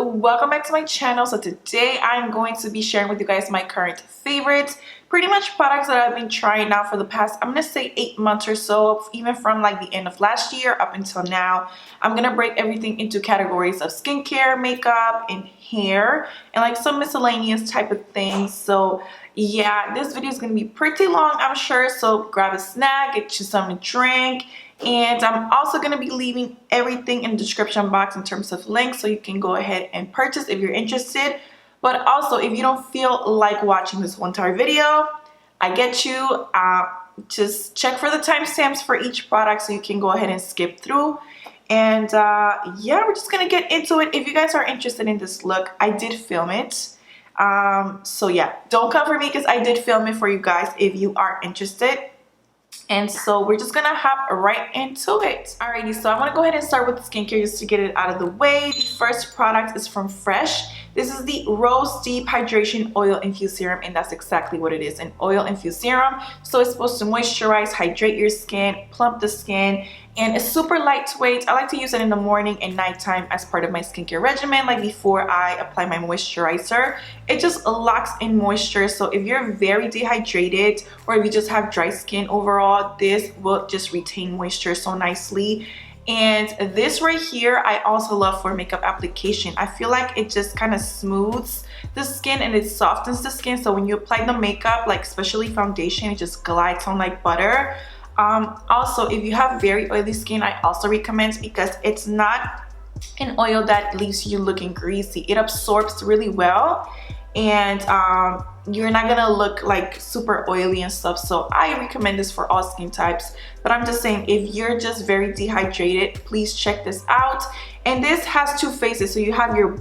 welcome back to my channel. So today I'm going to be sharing with you guys my current favorites, pretty much products that I've been trying now for the past, I'm gonna say 8 months or so, even from like the end of last year up until now. I'm gonna break everything into categories of skincare, makeup, and hair, and like some miscellaneous type of things. So yeah, this video is gonna be pretty long, I'm sure, so grab a snack, get you something to drink. And I'm also going to be leaving everything in the description box in terms of links, so you can go ahead and purchase if you're interested. But also, if you don't feel like watching this whole entire video, I get you. Just check for the timestamps for each product so you can go ahead and skip through. And yeah, we're just going to get into it. If you guys are interested in this look, I did film it. So yeah, don't come for me because I did film it for you guys if you are interested. And so we're just gonna hop right into it. Alrighty, so I want to go ahead and start with the skincare just to get it out of the way. The first product is from Fresh. This is the Rose Deep Hydration Oil Infused Serum, and that's exactly what it is, an oil infused serum. So it's supposed to moisturize, hydrate your skin, plump the skin, and it's super lightweight. I like to use it in the morning and nighttime as part of my skincare regimen, like before I apply my moisturizer. It just locks in moisture, so if you're very dehydrated or if you just have dry skin overall, this will just retain moisture so nicely. And this right here, I also love for makeup application. I feel like it just kind of smooths the skin and it softens the skin. So when you apply the makeup, like especially foundation, it just glides on like butter. Also, if you have very oily skin, I also recommend, because it's not an oil that leaves you looking greasy. It absorbs really well, and you're not gonna look like super oily and stuff. So I recommend this for all skin types, but I'm just saying, if you're just very dehydrated, please check this out. And this has two phases, so you have your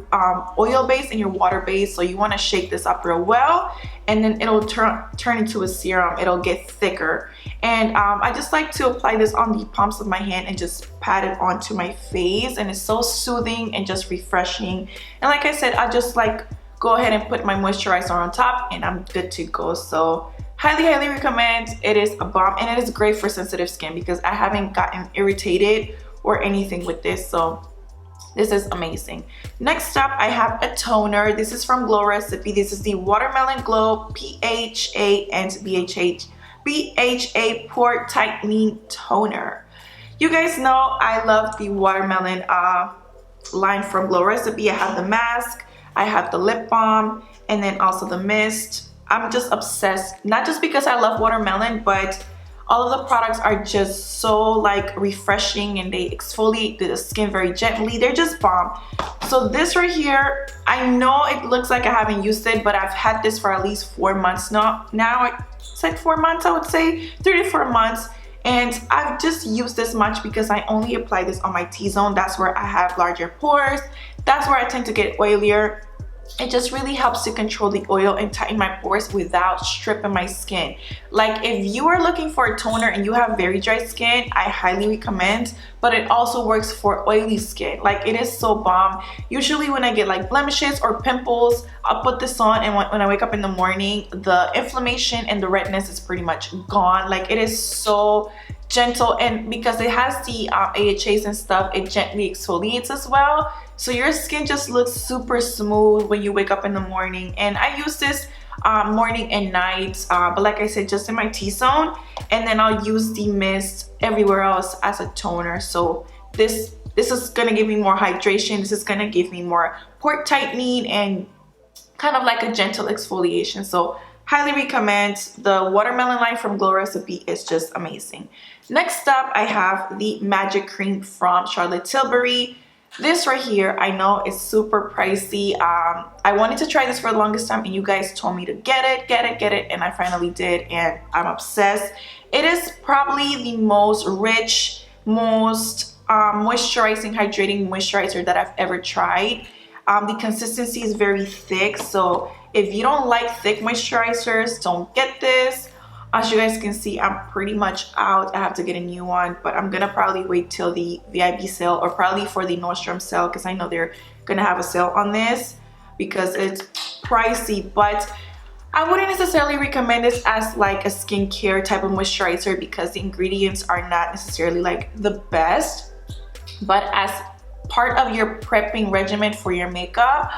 oil base and your water base. So you want to shake this up real well, and then it'll turn into a serum. It'll get thicker, and I just like to apply this on the palms of my hand and just pat it onto my face, and it's so soothing and just refreshing. And like I said, I just like go ahead and put my moisturizer on top and I'm good to go. So highly recommend. It is a bomb, and it is great for sensitive skin because I haven't gotten irritated or anything with this, so this is amazing. Next up, I have a toner. This is from Glow Recipe. This is the Watermelon Glow PHA and BHA Pore Tightening Toner. You guys know I love the watermelon line from Glow Recipe. I have the mask, I have the lip balm, and then also the mist. I'm just obsessed, not just because I love watermelon, but all of the products are just so like refreshing, and they exfoliate the skin very gently. They're just bomb. So this right here, I know it looks like I haven't used it, but I've had this for at least 4 months now. It's like 4 months, I would say 3 to 4 months. And I've just used this much because I only apply this on my T-zone. That's where I have larger pores. That's where I tend to get oilier. It just really helps to control the oil and tighten my pores without stripping my skin. Like if you are looking for a toner and you have very dry skin, I highly recommend, but it also works for oily skin. Like it is so bomb. Usually when I get like blemishes or pimples, I'll put this on, and when I wake up in the morning, the inflammation and the redness is pretty much gone. Like it is so gentle, and because it has the AHAs and stuff, it gently exfoliates as well. So your skin just looks super smooth when you wake up in the morning. And I use this morning and night, but like I said, just in my T-zone, and then I'll use the mist everywhere else as a toner. So this is gonna give me more hydration. This is gonna give me more pore tightening and kind of like a gentle exfoliation. So highly recommend. The watermelon line from Glow Recipe is just amazing. Next up, I have the Magic Cream from Charlotte Tilbury. This right here, I know is super pricey. I wanted to try this for the longest time, and you guys told me to get it, and I finally did, and I'm obsessed. It is probably the most rich, most moisturizing, hydrating moisturizer that I've ever tried. The consistency is very thick, so if you don't like thick moisturizers, don't get this. As you guys can see, I'm pretty much out. I have to get a new one, but I'm gonna probably wait till the VIP sale, or probably for the Nordstrom sale, because I know they're gonna have a sale on this because it's pricey. But I wouldn't necessarily recommend this as like a skincare type of moisturizer because the ingredients are not necessarily like the best. But as part of your prepping regimen for your makeup,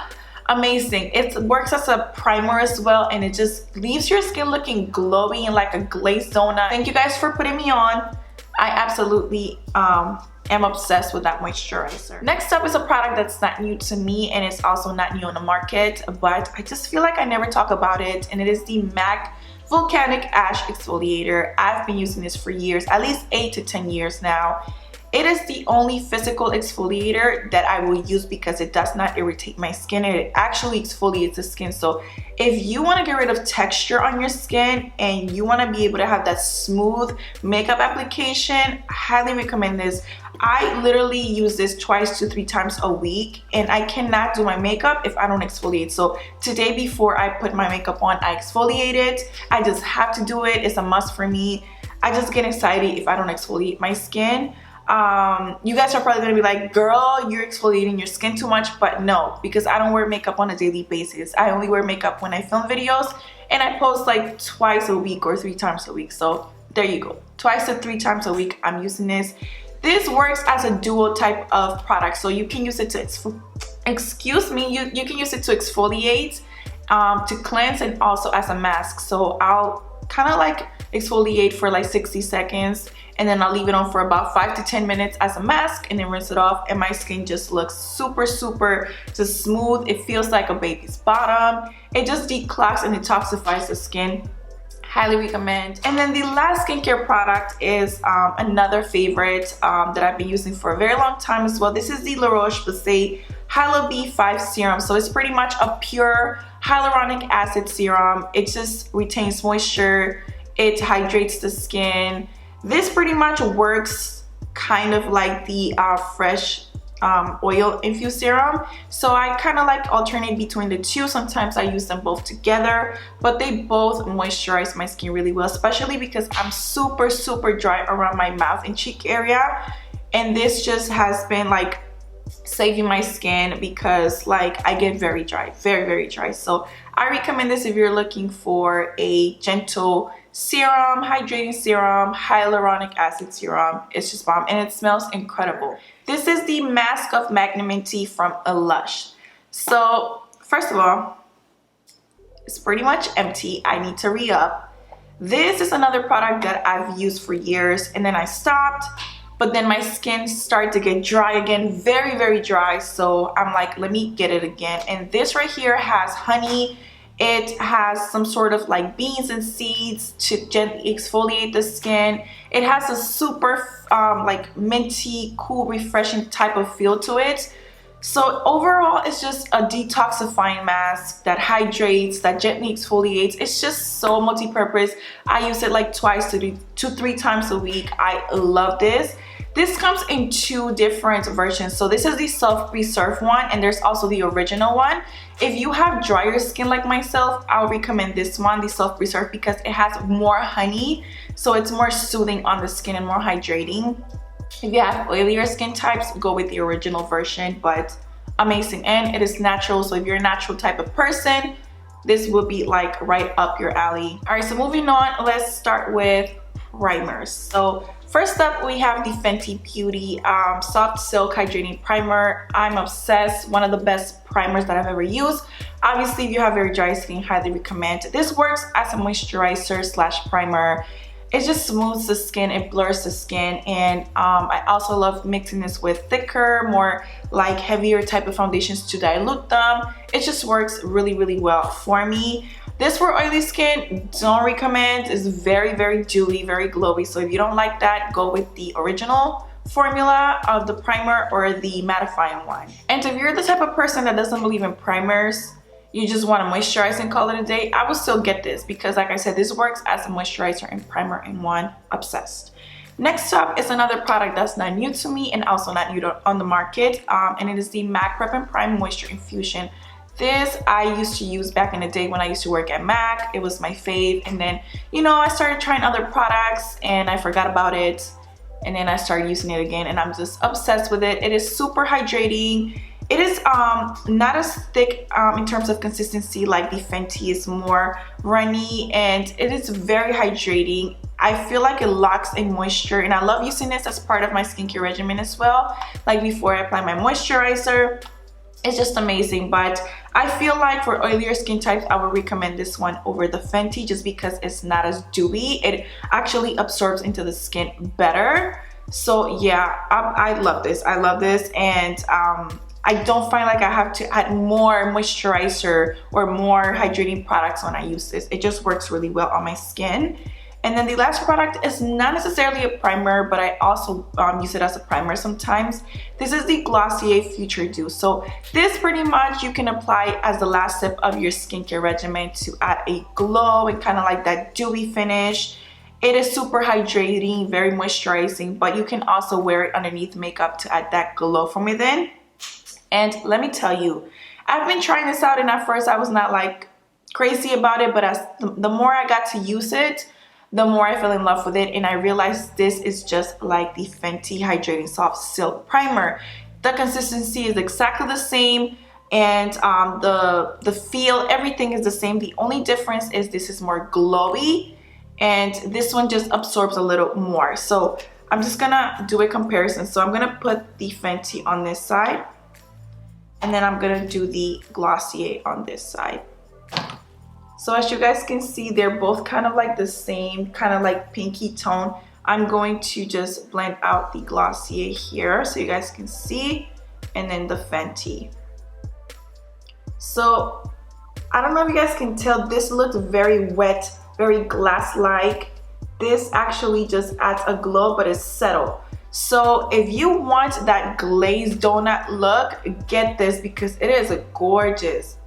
amazing. It works as a primer as well, and it just leaves your skin looking glowy and like a glazed donut. Thank you guys for putting me on. I absolutely am obsessed with that moisturizer. Next up is a product that's not new to me, and it's also not new on the market, but I just feel like I never talk about it, and it is the MAC Volcanic Ash Exfoliator. I've been using this for years, at least 8 to 10 years now. It is the only physical exfoliator that I will use because it does not irritate my skin, and it actually exfoliates the skin. So if you want to get rid of texture on your skin and you want to be able to have that smooth makeup application, I highly recommend this. I literally use this 2 to 3 times a week, and I cannot do my makeup if I don't exfoliate. So today before I put my makeup on, I exfoliate it. I just have to do it. It's a must for me. I just get excited if I don't exfoliate my skin. You guys are probably gonna be like, girl, you're exfoliating your skin too much, but no, because I don't wear makeup on a daily basis. I only wear makeup when I film videos, and I post like 2 a week or 3 times a week. So there you go, 2 to 3 times a week I'm using this. This works as a dual type of product, so you can use it to you can use it to exfoliate, to cleanse, and also as a mask. So I'll kind of like exfoliate for like 60 seconds, and then I'll leave it on for about 5 to 10 minutes as a mask, and then rinse it off, and my skin just looks super just smooth. It feels like a baby's bottom. It just declogs and detoxifies the skin. Highly recommend. And then the last skincare product is another favorite that I've been using for a very long time as well. This is the ROCHE Hyalu B5 serum. So it's pretty much a pure hyaluronic acid serum. It just retains moisture, it hydrates the skin. This pretty much works kind of like the fresh oil infused serum. So I kind of like alternate between the two. Sometimes I use them both together, but they both moisturize my skin really well, especially because I'm super dry around my mouth and cheek area, and this just has been like saving my skin because like I get very dry, very dry. So I recommend this if you're looking for a gentle serum, hydrating serum, hyaluronic acid serum. It's just bomb, and it smells incredible. This is the mask of Magniminty from LUSH. So first of all, it's pretty much empty. I need to re-up. This is another product that I've used for years, and then I stopped, but then my skin started to get dry again, very dry. So I'm like, let me get it again. And this right here has honey. It has some sort of like beans and seeds to gently exfoliate the skin. It has a super like minty, cool, refreshing type of feel to it. So overall, it's just a detoxifying mask that hydrates, that gently exfoliates. It's just so multi-purpose. I use it like 2 to 3 times a week. I love this. This comes in 2 different versions. So this is the self-preserve one, and there's also the original one. If you have drier skin like myself, I'll recommend this one, the self-preserve, because it has more honey. So it's more soothing on the skin and more hydrating. If you have oilier skin types, go with the original version, but amazing. And it is natural, so if you're a natural type of person, this will be like right up your alley. All right, so moving on, let's start with primers. So first up, we have the Fenty Beauty Soft Silk Hydrating Primer. I'm obsessed. One of the best primers that I've ever used. Obviously, if you have very dry skin, highly recommend. This works as a moisturizer slash primer. It just smooths the skin, it blurs the skin, and I also love mixing this with thicker, more like heavier type of foundations to dilute them. It just works really well for me. This for oily skin, don't recommend. It's very dewy, very glowy. So if you don't like that, go with the original formula of the primer or the mattifying one. And if you're the type of person that doesn't believe in primers, you just want to moisturize and call it a day, I would still get this because, like I said, this works as a moisturizer and primer in one. Obsessed. Next up is another product that's not new to me and also not new on the market, and it is the MAC Prep and Prime Moisture Infusion. This I used to use back in the day when I used to work at MAC. It was my fave, and then, you know, I started trying other products and I forgot about it, and then I started using it again, and I'm just obsessed with it. It is super hydrating. It is not as thick in terms of consistency like the Fenty. Is more runny, and it is very hydrating. I feel like it locks in moisture, and I love using this as part of my skincare regimen as well. Like before I apply my moisturizer, it's just amazing. But I feel like for oilier skin types, I would recommend this one over the Fenty just because it's not as dewy. It actually absorbs into the skin better. So yeah, I love this. I love this, and I don't find like I have to add more moisturizer or more hydrating products when I use this. It just works really well on my skin. And then the last product is not necessarily a primer, but I also use it as a primer sometimes. This is the Glossier Futuredew. So this pretty much you can apply as the last step of your skincare regimen to add a glow and kind of like that dewy finish. It is super hydrating, very moisturizing, but you can also wear it underneath makeup to add that glow from within. And let me tell you, I've been trying this out, and at first I was not like crazy about it, but as the more I got to use it, the more I fell in love with it, and I realized this is just like the Fenty Hydrating Soft Silk Primer. The consistency is exactly the same, and the feel, everything is the same. The only difference is this is more glowy, and this one just absorbs a little more. So I'm just gonna do a comparison. So I'm gonna put the Fenty on this side, and then I'm gonna do the Glossier on this side. So as you guys can see, they're both kind of like the same, kind of like pinky tone. I'm going to just blend out the Glossier here so you guys can see, and then the Fenty. So I don't know if you guys can tell, this looks very wet, very glass-like. This actually just adds a glow, but it's subtle. So if you want that glazed donut look, get this because it is gorgeous.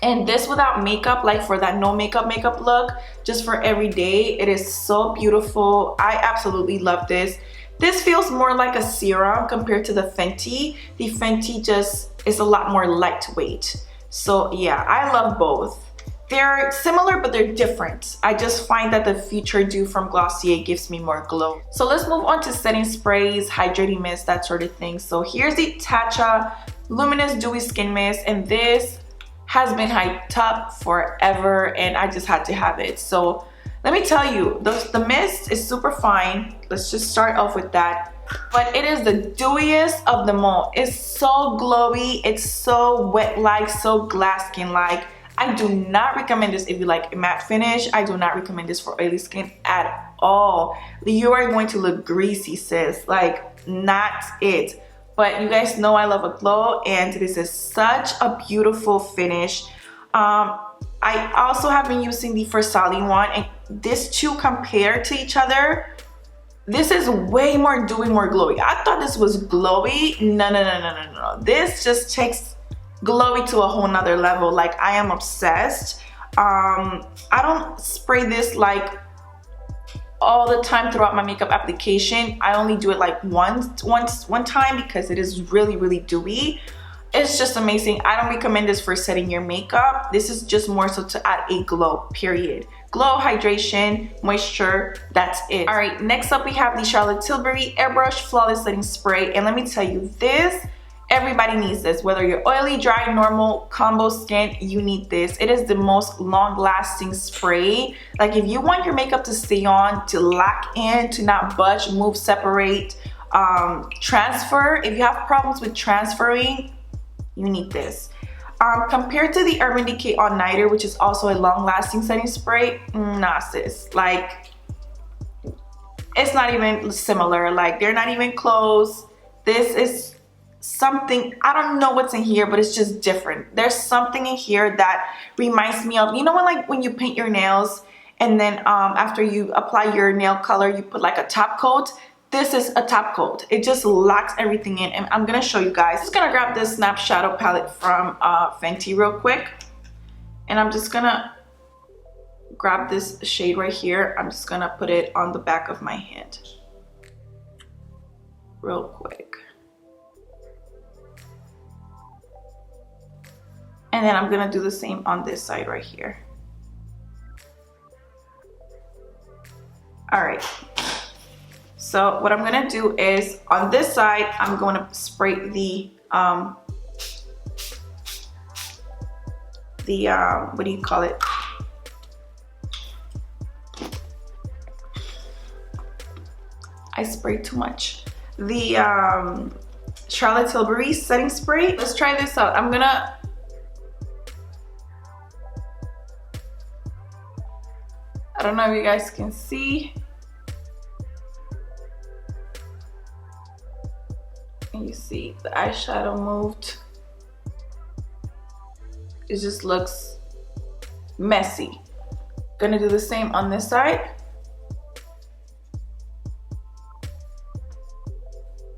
And this without makeup, like for that no makeup look, just for every day, it is so beautiful. I absolutely love this. This feels more like a serum compared to the Fenty. The Fenty just is a lot more lightweight. So yeah, I love both. They're similar, but they're different. I just find that the Futuredew from Glossier gives me more glow. So let's move on to setting sprays, hydrating mist, that sort of thing. So here's the TATCHA Luminous Dewy Skin Mist, and this has been hyped up forever, and I just had to have it. So let me tell you, the mist is super fine. Let's just start off with that. But it is the dewiest of them all. It's so glowy, it's so wet-like, so glass skin-like. I do not recommend this if you like a matte finish. I do not recommend this for oily skin at all. You are going to look greasy, sis. Like, not it. But you guys know I love a glow, and this is such a beautiful finish. I also have been using the Versali one, and these two compared to each other, this is way more dewy, more glowy. I thought this was glowy. No. This just takes glowy to a whole nother level. Like, I am obsessed. I don't spray this like all the time throughout my makeup application. I only do it like one time because it is really dewy. It's just amazing. I don't recommend this for setting your makeup. This is just more so to add a glow, period. Glow, hydration, moisture, that's it. All right, next up we have the Charlotte Tilbury Airbrush Flawless Setting Spray, and let me tell you, this, everybody needs this. Whether you're oily, dry, normal, combo skin, you need this. It is the most long-lasting spray. Like, if you want your makeup to stay on, to lock in, to not budge, move, separate, transfer, if you have problems with transferring, you need this. Compared to the Urban Decay All Nighter, which is also a long-lasting setting spray, nah sis, like, it's not even similar. Like, they're not even close. This is something, I don't know what's in here, but it's just different. There's something in here that reminds me of, you know, when you paint your nails and then after you apply your nail color, you put like a top coat. This is a top coat. It just locks everything in, and I'm gonna show you guys. I'm just gonna grab this Snap Shadow palette from Fenty real quick, and I'm just gonna grab this shade right here. I'm just gonna put it on the back of my hand real quick. And then I'm gonna do the same on this side right here. All right. So what I'm gonna do is, on this side, I'm going to spray the what do you call it? I sprayed too much. The Charlotte Tilbury setting spray. Let's try this out. I don't know if you guys can see. And you see the eyeshadow moved. It just looks messy. Gonna do the same on this side.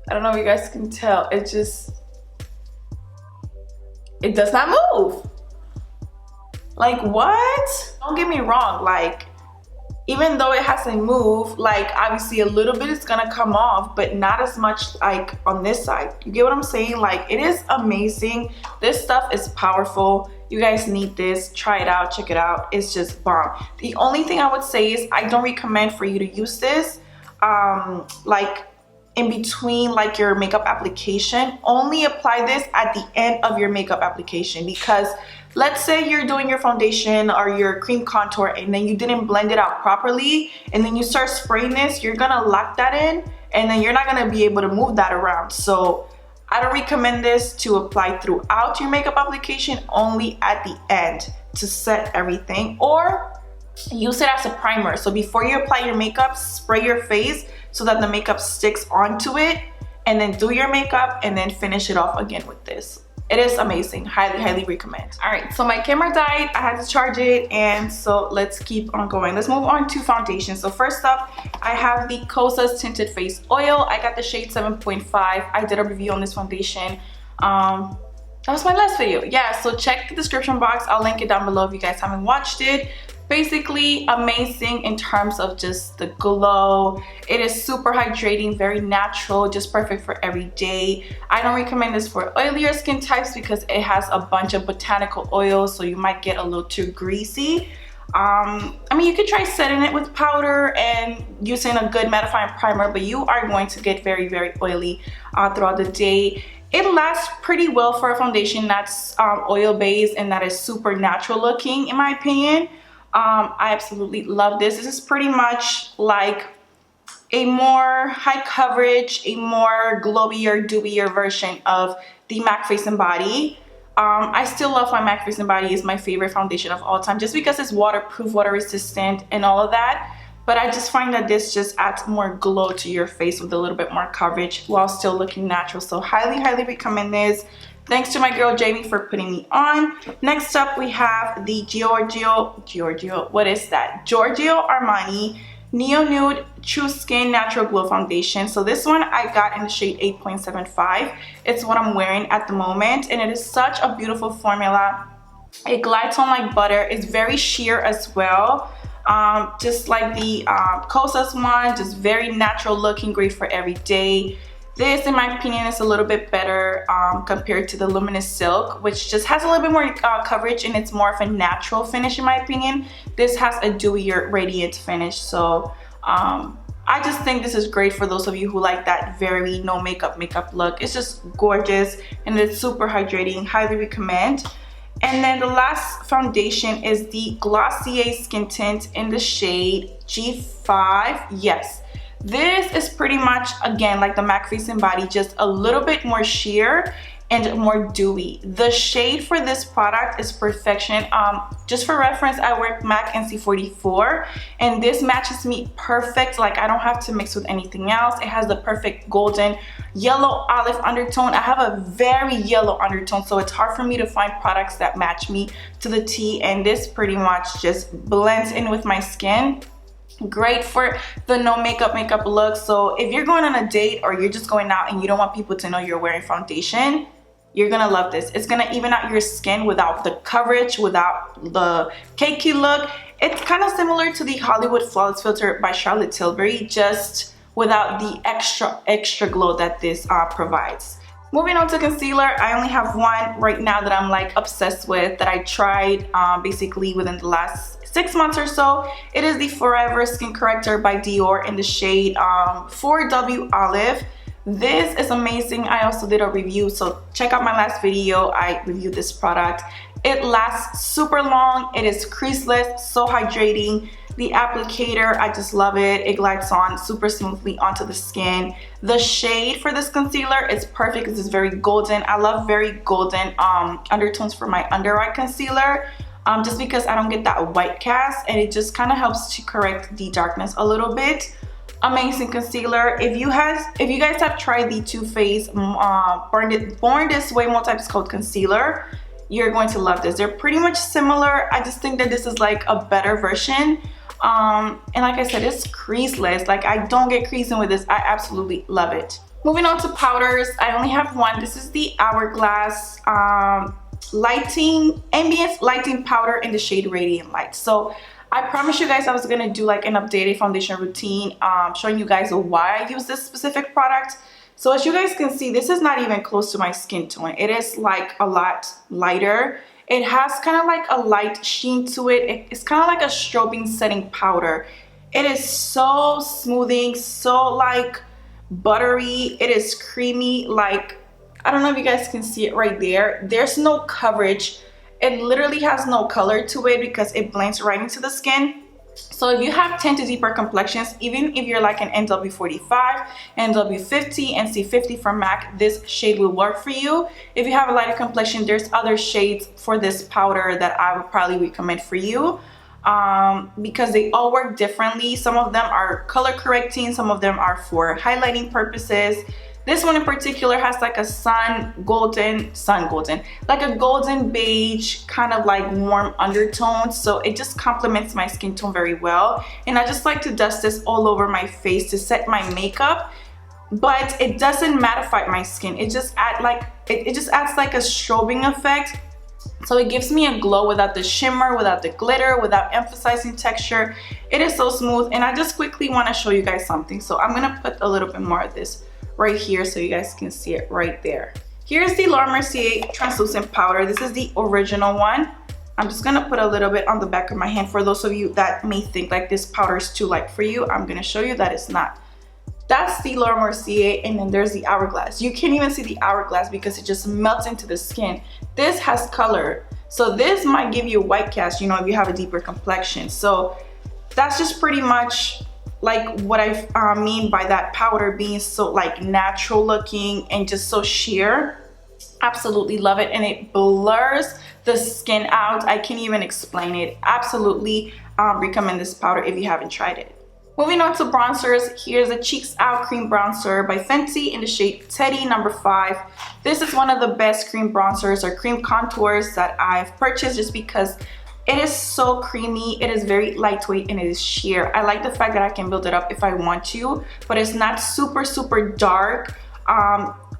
I don't know if you guys can tell. It does not move. Like, what? Don't get me wrong, like, even though it hasn't moved, like, obviously a little bit is gonna come off, but not as much like on this side. You get what I'm saying? Like, it is amazing. This stuff is powerful. You guys need this. Try it out, check it out. It's just bomb. The only thing I would say is I don't recommend for you to use this like in between like your makeup application. Only apply this at the end of your makeup application, because let's say you're doing your foundation or your cream contour and then you didn't blend it out properly, and then you start spraying this, you're gonna lock that in and then you're not gonna be able to move that around. So I don't recommend this to apply throughout your makeup application, only at the end to set everything, or use it as a primer. So before you apply your makeup, spray your face so that the makeup sticks onto it, and then do your makeup and then finish it off again with this. It is amazing. Highly recommend. All right, so my camera died. I had to charge it, and so let's keep on going. Let's move on to foundation. So first up, I have the Kosas Tinted Face Oil. I got the shade 7.5. I did a review on this foundation. That was my last video. Yeah, so check the description box. I'll link it down below if you guys haven't watched it. Basically amazing in terms of just the glow. It is super hydrating, very natural, just perfect for every day. I don't recommend this for oilier skin types because it has a bunch of botanical oils, so you might get a little too greasy. I mean, you could try setting it with powder and using a good mattifying primer, but you are going to get very oily throughout the day. It lasts pretty well for a foundation that's oil based and that is super natural looking, in my opinion. I absolutely love this. This is pretty much like a more high coverage, a more glowier, dewier version of the MAC Face and Body. I still love my MAC Face and Body. Is my favorite foundation of all time, just because it's waterproof, water resistant, and all of that. But I just find that this just adds more glow to your face with a little bit more coverage while still looking natural. So highly recommend this. Thanks to my girl Jamie for putting me on. Next up, we have the Giorgio Armani Neo Nude True Skin Natural Glow Foundation. So this one I got in the shade 8.75. It's what I'm wearing at the moment, and it is such a beautiful formula. It glides on like butter. It's very sheer as well. Just like the Kosas one, just very natural looking, great for every day. This, in my opinion, is a little bit better compared to the Luminous Silk, which just has a little bit more coverage and it's more of a natural finish, in my opinion. This has a dewier, radiant finish. So I just think this is great for those of you who like that very no makeup look. It's just gorgeous and it's super hydrating. Highly recommend. And then the last foundation is the Glossier Skin Tint in the shade G5. Yes. This is pretty much, again, like the MAC Face and Body, just a little bit more sheer and more dewy. The shade for this product is perfection. Just for reference, I wear MAC NC44, and this matches me perfect. Like, I don't have to mix with anything else. It has the perfect golden yellow olive undertone. I have a very yellow undertone, so it's hard for me to find products that match me to the T, and this pretty much just blends in with my skin. Great for the no makeup look. So if you're going on a date or you're just going out and you don't want people to know you're wearing foundation, you're gonna love this. It's gonna even out your skin without the coverage, without the cakey look. It's kind of similar to the Hollywood Flawless Filter by Charlotte Tilbury, just without the extra glow that this provides. Moving on to concealer, I only have one right now that I'm like obsessed with, that I tried basically within the last 6 months or so. It is the Forever Skin Corrector by Dior in the shade 4W Olive. This is amazing. I also did a review, so check out my last video. I reviewed this product. It lasts super long. It is creaseless, so hydrating. The applicator, I just love it. It glides on super smoothly onto the skin. The shade for this concealer is perfect because it's very golden. I love very golden undertones for my under eye concealer. Just because I don't get that white cast, and it just kind of helps to correct the darkness a little bit. Amazing concealer. If you guys have tried the Too Faced Born This Way Multi-Purpose Coat Concealer, you're going to love this. They're pretty much similar. I just think that this is like a better version. And like I said, it's creaseless. Like, I don't get creasing with this. I absolutely love it. Moving on to powders, I only have one. This is the Hourglass Ambient Lighting Powder in the shade Radiant Light. So I promised you guys I was gonna do like an updated foundation routine, showing you guys why I use this specific product. So as you guys can see, this is not even close to my skin tone. It is like a lot lighter. It has kind of like a light sheen to it. It's kind of like a strobing setting powder. It is so smoothing, so like buttery. It is creamy. Like, I don't know if you guys can see it right there. There's no coverage. It literally has no color to it because it blends right into the skin. So if you have 10 to deeper complexions, even if you're like an NW45, NW50, NC50 from MAC, this shade will work for you. If you have a lighter complexion, there's other shades for this powder that I would probably recommend for you, because they all work differently. Some of them are color correcting, some of them are for highlighting purposes. This one in particular has like a like a golden beige kind of like warm undertone, so it just complements my skin tone very well. And I just like to dust this all over my face to set my makeup, but it doesn't mattify my skin. It just adds like a strobing effect. So it gives me a glow without the shimmer, without the glitter, without emphasizing texture. It is so smooth. And I just quickly want to show you guys something. So I'm gonna put a little bit more of this right here so you guys can see it right there. Here's the Laura Mercier translucent powder. This is the original one. I'm just gonna put a little bit on the back of my hand. For those of you that may think like this powder is too light for you, I'm gonna show you that it's not. That's the Laura Mercier, and then there's the Hourglass. You can't even see the Hourglass because it just melts into the skin. This has color, so this might give you a white cast, you know, if you have a deeper complexion. So that's just pretty much like what I mean by that powder being so like natural looking and just so sheer. Absolutely love it, and it blurs the skin out. I can't even explain it. Absolutely recommend this powder if you haven't tried it. Moving on to bronzers, here's a Cheeks Out Cream Bronzer by Fenty in the shade Teddy No. 5. This is one of the best cream bronzers or cream contours that I've purchased just because it is so creamy. It is very lightweight and it is sheer. I like the fact that I can build it up if I want to, but it's not super dark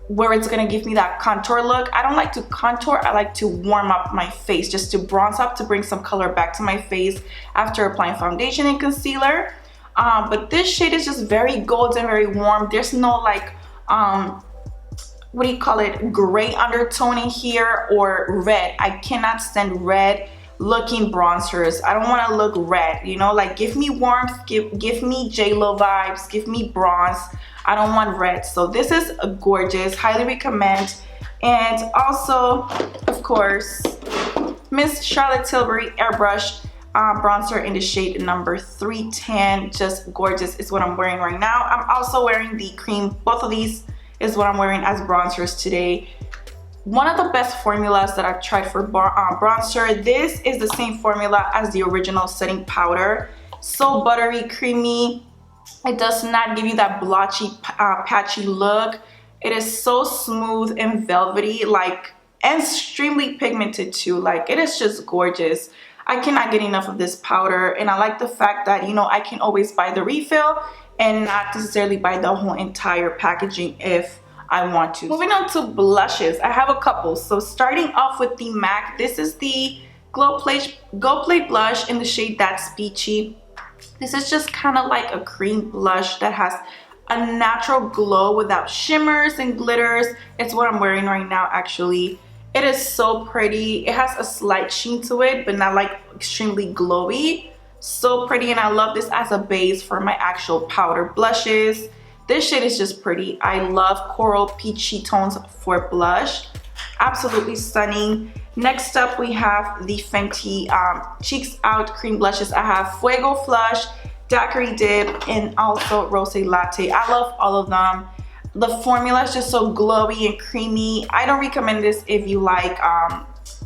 where it's gonna give me that contour look. I don't like to contour. I like to warm up my face, just to bronze up, to bring some color back to my face after applying foundation and concealer. But this shade is just very golden, very warm. There's no like what do you call it, gray undertone in here or red. I cannot stand red looking bronzers. I don't want to look red, you know, like give me warmth, give me J-Lo vibes, give me bronze. I don't want red. So this is gorgeous, highly recommend. And also, of course, Miss Charlotte Tilbury Airbrush bronzer in the shade number 310. Just gorgeous is what I'm wearing right now. I'm also wearing the cream. Both of these is what I'm wearing as bronzers today. One of the best formulas that I've tried for bronzer. This is the same formula as the original setting powder. So buttery, creamy. It does not give you that blotchy, patchy look. It is so smooth and velvety, like, and extremely pigmented too. Like, it is just gorgeous. I cannot get enough of this powder, and I like the fact that, you know, I can always buy the refill and not necessarily buy the whole entire packaging if I want to. Moving on to blushes, I have a couple. So starting off with the MAC, this is the Go Play blush in the shade That's Peachy. This is just kind of like a cream blush that has a natural glow without shimmers and glitters. It's what I'm wearing right now, actually. It is so pretty. It has a slight sheen to it, but not like extremely glowy. So pretty, and I love this as a base for my actual powder blushes. This shade is just pretty. I love coral peachy tones for blush. Absolutely stunning. Next up, we have the Fenty Cheeks Out Cream Blushes. I have Fuego Flush, Daiquiri Dip, and also Rose Latte. I love all of them. The formula is just so glowy and creamy. I don't recommend this if you like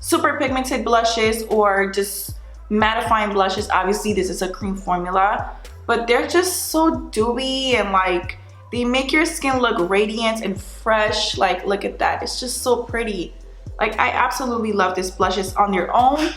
super pigmented blushes or just mattifying blushes. Obviously, this is a cream formula, but they're just so dewy and like they make your skin look radiant and fresh. Like, look at that. It's just so pretty. Like, I absolutely love these blushes on their own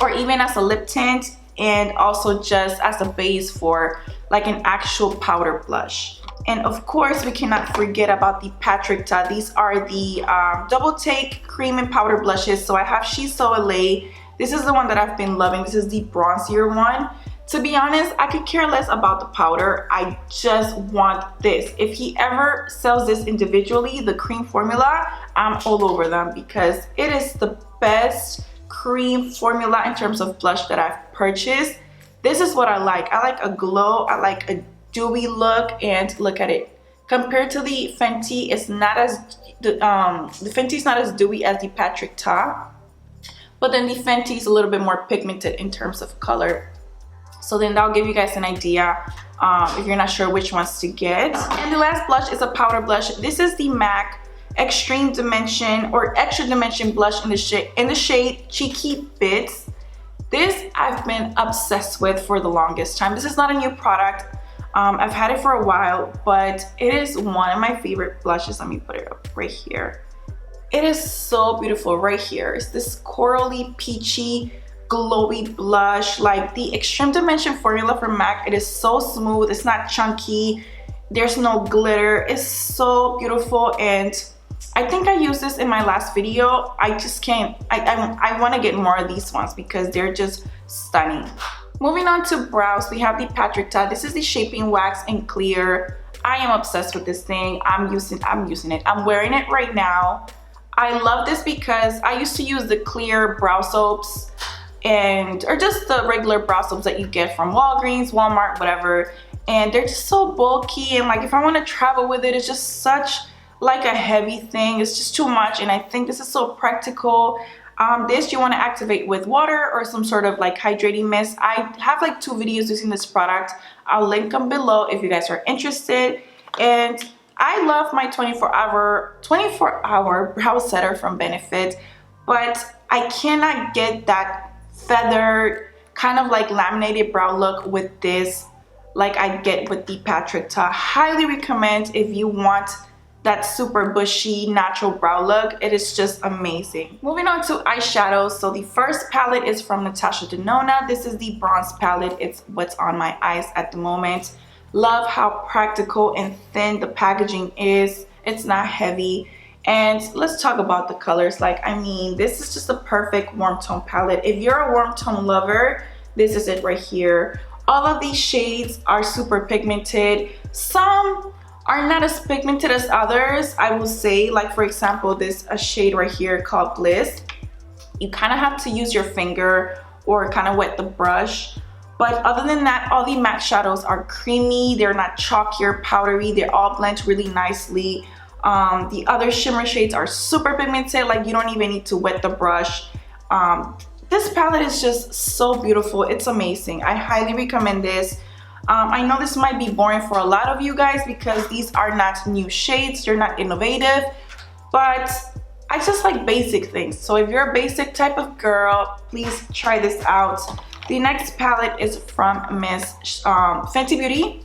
or even as a lip tint, and also just as a base for like an actual powder blush. And of course, we cannot forget about the TATCHA. These are the double take cream and powder blushes. So I have She's So LA. This is the one that I've been loving. This is the bronzier one. To be honest, I could care less about the powder. I just want this. If he ever sells this individually, the cream formula, I'm all over them because it is the best cream formula in terms of blush that I've purchased. This is what I like. I like a glow. I like a dewy look, and look at it. Compared to the Fenty, it's not as the Fenty is not as dewy as the TATCHA, but then the Fenty is a little bit more pigmented in terms of color. So then that'll give you guys an idea if you're not sure which ones to get. And the last blush is a powder blush. This is the MAC Extreme Dimension or Extra Dimension blush in the shade Cheeky Bits. This I've been obsessed with for the longest time. This is not a new product. I've had it for a while, but it is one of my favorite blushes. Let me put it up right here. It is so beautiful right here. It's this corally peachy glowy blush. Like the Extreme Dimension formula from MAC, it is so smooth. It's not chunky. There's no glitter. It's so beautiful, and I think I used this in my last video. I just can't. I want to get more of these ones because they're just stunning. Moving on to brows, we have the TATCHA. This is the Shaping Wax in Clear. I am obsessed with this thing. I'm using it. I'm wearing it right now. I love this because I used to use the clear brow soaps or just the regular brow soaps that you get from Walgreens, Walmart, whatever. And they're just so bulky, and like if I want to travel with it, it's just such like a heavy thing. It's just too much, and I think this is so practical. This you want to activate with water or some sort of like hydrating mist. I have like 2 videos using this product. I'll link them below if you guys are interested. And I love my 24-hour brow setter from Benefit, but I cannot get that feathered kind of like laminated brow look with this like I get with the TATCHA. Highly recommend if you want that super bushy natural brow look. It is just amazing. Moving on to eyeshadows. So the first palette is from Natasha DENONA. This is the bronze palette. It's what's on my eyes at the moment. Love how practical and thin the packaging is. It's not heavy. And let's talk about the colors. Like, I mean, this is just a perfect warm tone palette. If you're a warm tone lover, this is it right here. All of these shades are super pigmented. Some are not as pigmented as others, I will say. Like for example, this a shade right here called Bliss. You kind of have to use your finger or kind of wet the brush. But other than that, all the matte shadows are creamy. They're not chalky or powdery. They all blend really nicely. The other shimmer shades are super pigmented. Like you don't even need to wet the brush. This palette is just so beautiful. It's amazing. I highly recommend this. I know this might be boring for a lot of you guys because these are not new shades. They're not innovative, but I just like basic things. So if you're a basic type of girl, please try this out. The next palette is from Fenty Beauty.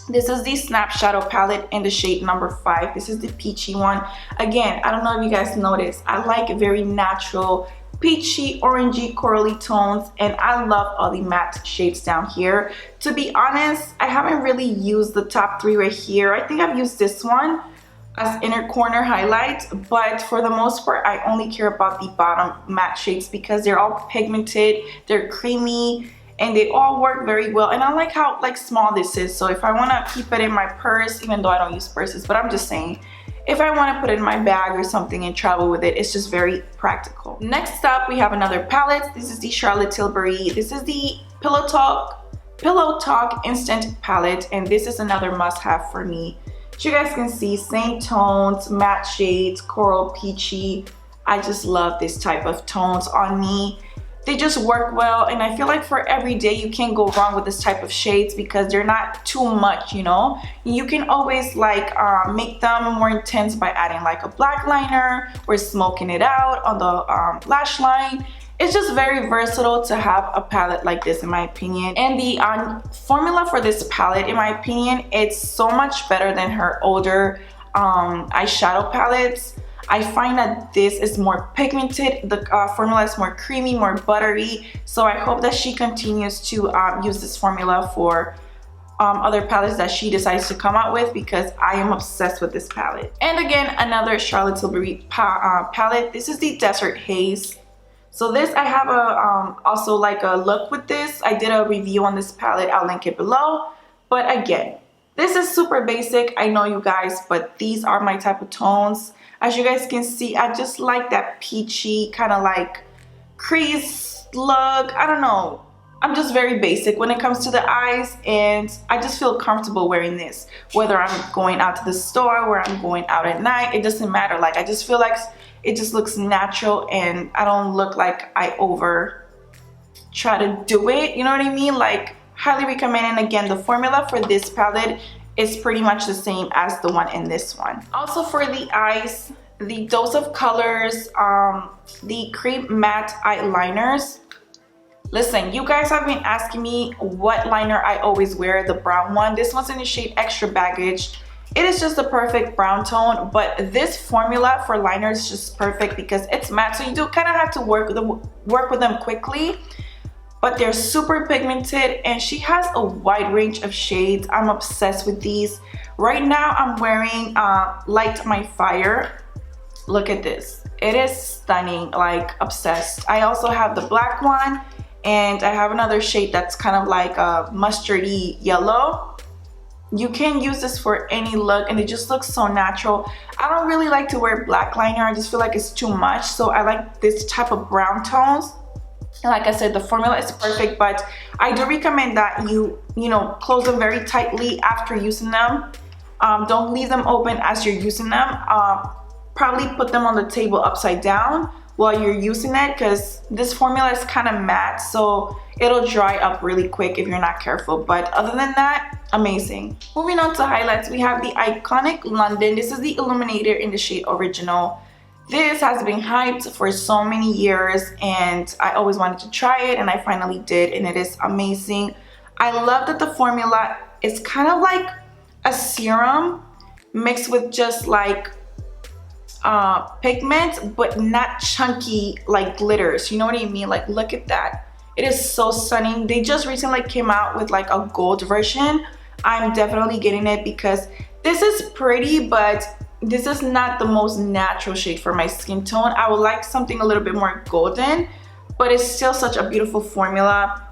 This is the Snap Shadow palette in the shade number 5. This is the peachy one. Again, I don't know if you guys noticed, I like very natural peachy, orangey, corally tones, and I love all the matte shades down here. To be honest, I haven't really used the top 3 right here. I think I've used this one as inner corner highlight, but for the most part, I only care about the bottom matte shades because they're all pigmented, they're creamy, and they all work very well. And I like how like small this is. So if I want to keep it in my purse, even though I don't use purses, but I'm just saying, if I want to put it in my bag or something and travel with it, it's just very practical. Next up, we have another palette. This is the Charlotte Tilbury. This is the Pillow Talk Instant palette, and this is another must-have for me. As you guys can see, same tones, matte shades, coral, peachy. I just love this type of tones on me. They just work well, and I feel like for every day you can't go wrong with this type of shades because they're not too much, you know. You can always like make them more intense by adding like a black liner or smoking it out on the lash line. It's just very versatile to have a palette like this, in my opinion. And the formula for this palette, in my opinion, it's so much better than her older eyeshadow palettes. I find that this is more pigmented. The formula is more creamy, more buttery. So I hope that she continues to use this formula for other palettes that she decides to come out with, because I am obsessed with this palette. And again, another Charlotte Tilbury palette. This is the Desert Haze. So this, I have a also like a look with this. I did a review on this palette. I'll link it below. But again, this is super basic, I know you guys, but these are my type of tones. As you guys can see, I just like that peachy kind of like crease look. I don't know. I'm just very basic when it comes to the eyes, and I just feel comfortable wearing this. Whether I'm going out to the store, or I'm going out at night, it doesn't matter. Like, I just feel like it just looks natural, and I don't look like I over try to do it. You know what I mean? Like, highly recommend. And again, the formula for this palette is pretty much the same as the one in this one. Also for the eyes, the Dose of Colors, the Cream Matte Eyeliners. Listen, you guys have been asking me what liner I always wear, the brown one. This one's in the shade Extra Baggage. It is just the perfect brown tone, but this formula for liners is just perfect because it's matte, so you do kind of have to work with them quickly. But they're super pigmented, and she has a wide range of shades. I'm obsessed with these. Right now I'm wearing Light My Fire. Look at this. It is stunning, like obsessed. I also have the black one, and I have another shade that's kind of like a mustardy yellow. You can use this for any look, and it just looks so natural. I don't really like to wear black liner. I just feel like it's too much, so I like this type of brown tones. Like I said, the formula is perfect, but I do recommend that you know, close them very tightly after using them. Don't leave them open as you're using them. Probably put them on the table upside down while you're using it, because this formula is kind of matte, so it'll dry up really quick if you're not careful. But other than that, amazing. Moving on to highlights, we have the Iconic London. This is the Illuminator in the shade Original. This has been hyped for so many years, and I always wanted to try it, and I finally did, and it is amazing. I love that the formula is kind of like a serum mixed with just like pigment, but not chunky like glitters. You know what I mean? Like, look at that. It is so stunning. They just recently came out with like a gold version. I'm definitely getting it because this is pretty, but this is not the most natural shade for my skin tone. I would like something a little bit more golden, but it's still such a beautiful formula.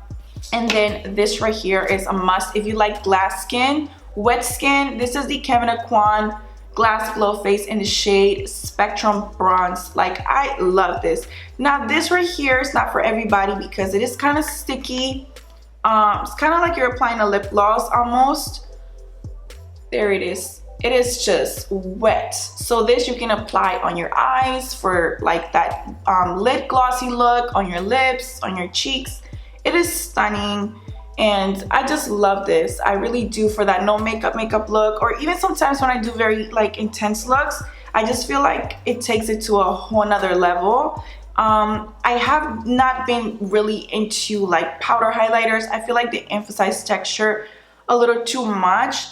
And then this right here is a must if you like glass skin, wet skin. This is the KEVYN Aquan Glass Glow Face in the shade Spectrum Bronze. Like, I love this. Now this right here is not for everybody because it is kind of sticky. It's kind of like you're applying a lip gloss almost. There it is. It is just wet. So this you can apply on your eyes for like that lip glossy look, on your lips, on your cheeks. It is stunning, and I just love this. I really do, for that no makeup look, or even sometimes when I do very like intense looks, I just feel like it takes it to a whole nother level. I have not been really into like powder highlighters. I feel like they emphasize texture a little too much.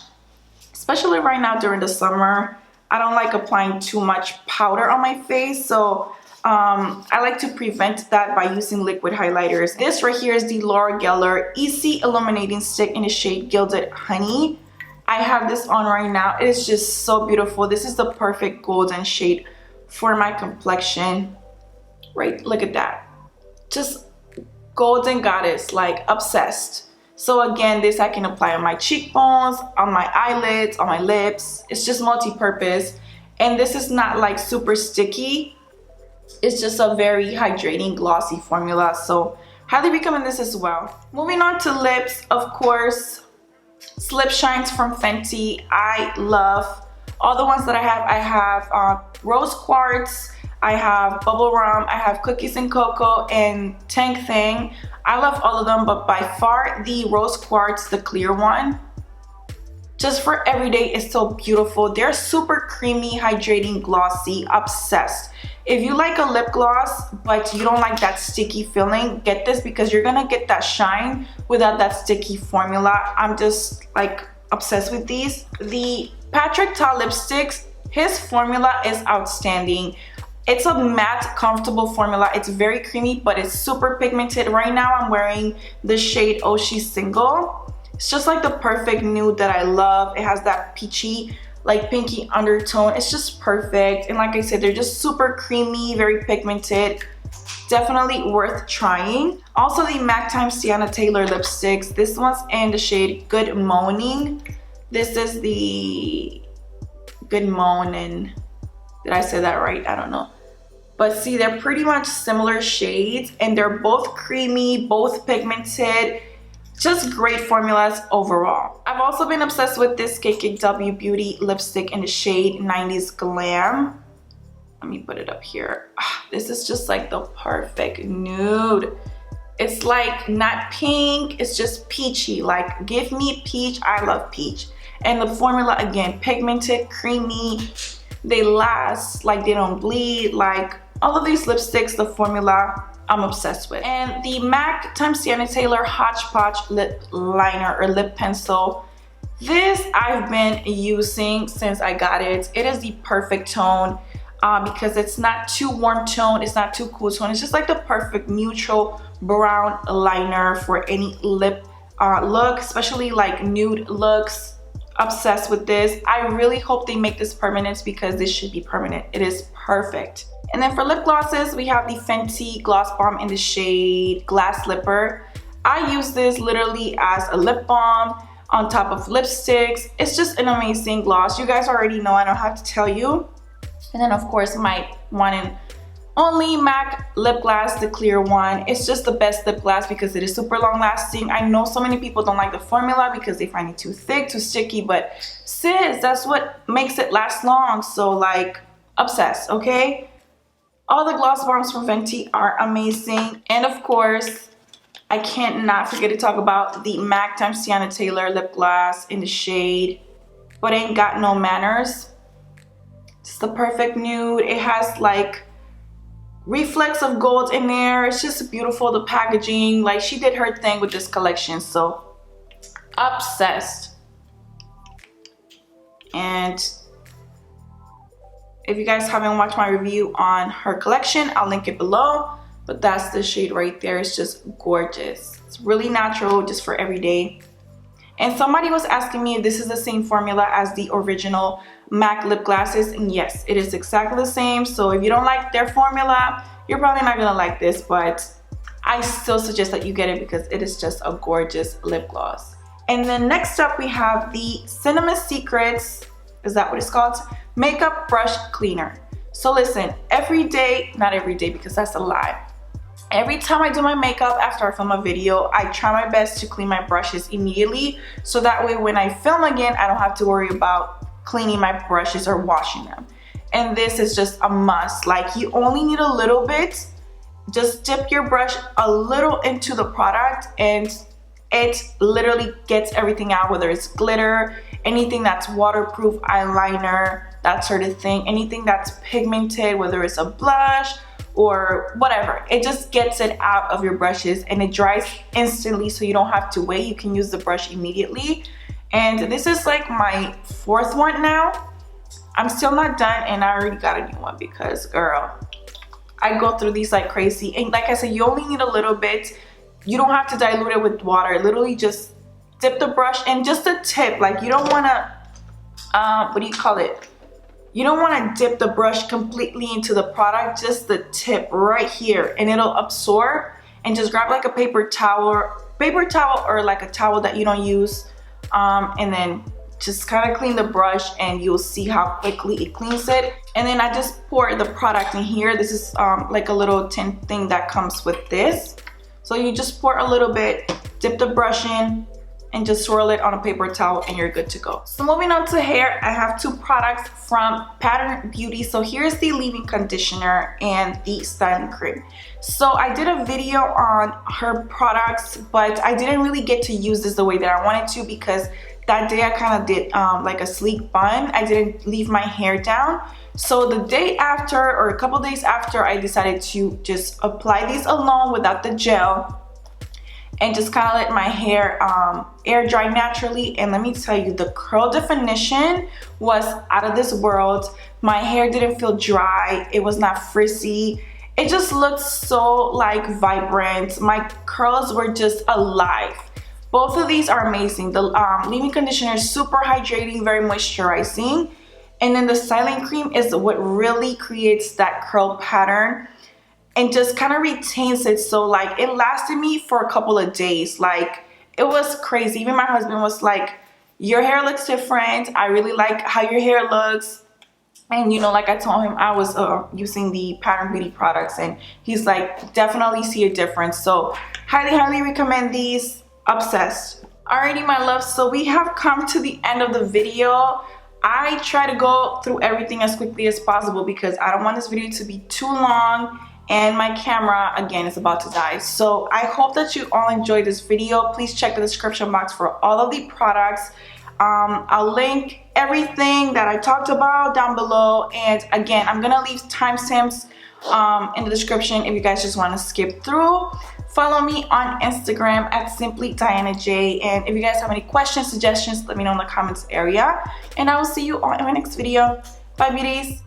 Especially right now during the summer, I don't like applying too much powder on my face, so I like to prevent that by using liquid highlighters. This right here is the Laura Geller Easy Illuminating Stick in the shade Gilded Honey. I have this on right now. It is just so beautiful. This is the perfect golden shade for my complexion. Right, look at that. Just golden goddess, like obsessed. So again, this I can apply on my cheekbones, on my eyelids, on my lips. It's just multi-purpose. And this is not like super sticky. It's just a very hydrating, glossy formula. So highly recommend this as well. Moving on to lips, of course, Slip Shines from Fenty. I love all the ones that I have. I have Rose Quartz. I have Bubble Rum, I have Cookies and Cocoa, and Tank Thing. I love all of them, but by far the Rose Quartz, the clear one, just for everyday, is so beautiful. They're super creamy, hydrating, glossy. Obsessed. If you like a lip gloss but you don't like that sticky feeling, get this, because you're gonna get that shine without that sticky formula. I'm just like obsessed with these. The Patrick Ta lipsticks, his formula is outstanding. It's a matte, comfortable formula. It's very creamy, but it's super pigmented. Right now I'm wearing the shade Oshi Single. It's just like the perfect nude that I love. It has that peachy, like pinky undertone. It's just perfect. And like I said, they're just super creamy, very pigmented. Definitely worth trying. Also, the MAC x Teyana Taylor lipsticks. This one's in the shade Good Morning. This is the Good Morning. Did I say that right? I don't know. But see, they're pretty much similar shades, and they're both creamy, both pigmented. Just great formulas overall. I've also been obsessed with this KKW Beauty lipstick in the shade 90s Glam. Let me put it up here. This is just like the perfect nude. It's like not pink, it's just peachy. Like, give me peach. I love peach. And the formula, again, pigmented, creamy. They last, like they don't bleed. Like all of these lipsticks, the formula I'm obsessed with. And the MAC x Teyana Taylor Hodgepodge lip liner or lip pencil. This I've been using since I got it. It is the perfect tone because it's not too warm tone, it's not too cool tone. It's just like the perfect neutral brown liner for any lip look, especially like nude looks. Obsessed with this. I really hope they make this permanent, because this should be permanent. It is perfect. And then for lip glosses, we have the Fenty Gloss Bomb in the shade Glass Lipper. I use this literally as a lip balm on top of lipsticks. It's just an amazing gloss. You guys already know, I don't have to tell you. And then of course my one and only MAC lip gloss, the clear one. It's just the best lip gloss because it is super long lasting. I know so many people don't like the formula because they find it too thick, too sticky, but sis, that's what makes it last long. So like, obsessed, okay? All the gloss bombs from Fenty are amazing. And of course, I can't not forget to talk about the MAC x Teyana Taylor lip gloss in the shade But Ain't Got No Manners. It's the perfect nude. It has like reflex of gold in there. It's just beautiful. The packaging, like, she did her thing with this collection. So obsessed. And if you guys haven't watched my review on her collection, I'll link it below. But that's the shade right there. It's just gorgeous. It's really natural, just for every day. And somebody was asking me if this is the same formula as the original MAC lip glasses, and yes, it is exactly the same. So if you don't like their formula, you're probably not gonna like this, but I still suggest that you get it because it is just a gorgeous lip gloss. And then next up we have the Cinema Secrets, is that what it's called? Makeup Brush Cleaner. So listen, every day, not every day because that's a lie. Every time I do my makeup after I film a video, I try my best to clean my brushes immediately. So that way when I film again, I don't have to worry about cleaning my brushes or washing them. And this is just a must. Like, you only need a little bit. Just dip your brush a little into the product and it literally gets everything out, whether it's glitter, anything that's waterproof, eyeliner, that sort of thing, anything that's pigmented, whether it's a blush or whatever. It just gets it out of your brushes and it dries instantly, so you don't have to wait. You can use the brush immediately. And this is like my fourth one now. I'm still not done and I already got a new one because, girl, I go through these like crazy. And like I said, you only need a little bit. You don't have to dilute it with water. Literally just dip the brush and just a tip. Like, you don't want to, what do you call it? You don't want to dip the brush completely into the product, just the tip right here, and it'll absorb. And just grab like a paper towel or like a towel that you don't use, and then just kind of clean the brush and you'll see how quickly it cleans it. And then I just pour the product in here. This is like a little tint thing that comes with this. So you just pour a little bit, dip the brush in, and just swirl it on a paper towel and you're good to go. So moving on to hair, I have two products from Pattern Beauty. So here's the leave-in conditioner and the styling cream. So I did a video on her products, but I didn't really get to use this the way that I wanted to because that day I kind of did like a sleek bun. I didn't leave my hair down. So the day after, or a couple days after, I decided to just apply these alone without the gel and just kind of let my hair air dry naturally. And let me tell you, the curl definition was out of this world. My hair didn't feel dry. It was not frizzy. It just looked so like vibrant. My curls were just alive. Both of these are amazing. The leave-in conditioner is super hydrating, very moisturizing. And then the styling cream is what really creates that curl pattern and just kind of retains it. So like it lasted me for a couple of days. Like it was crazy. Even my husband was like, your hair looks different. I really like how your hair looks. And you know, like I told him, I was using the Pattern Beauty products and he's like, definitely see a difference. So highly recommend these. Obsessed. Alrighty my loves, so we have come to the end of the video. I try to go through everything as quickly as possible because I don't want this video to be too long and my camera again is about to die. So I hope that you all enjoyed this video. Please check the description box for all of the products. I'll link everything that I talked about down below, and again I'm gonna leave timestamps in the description if you guys just want to skip through. Follow me on Instagram at simplydianaj, and if you guys have any questions, suggestions, let me know in the comments area, and I will see you all in my next video. Bye beauties.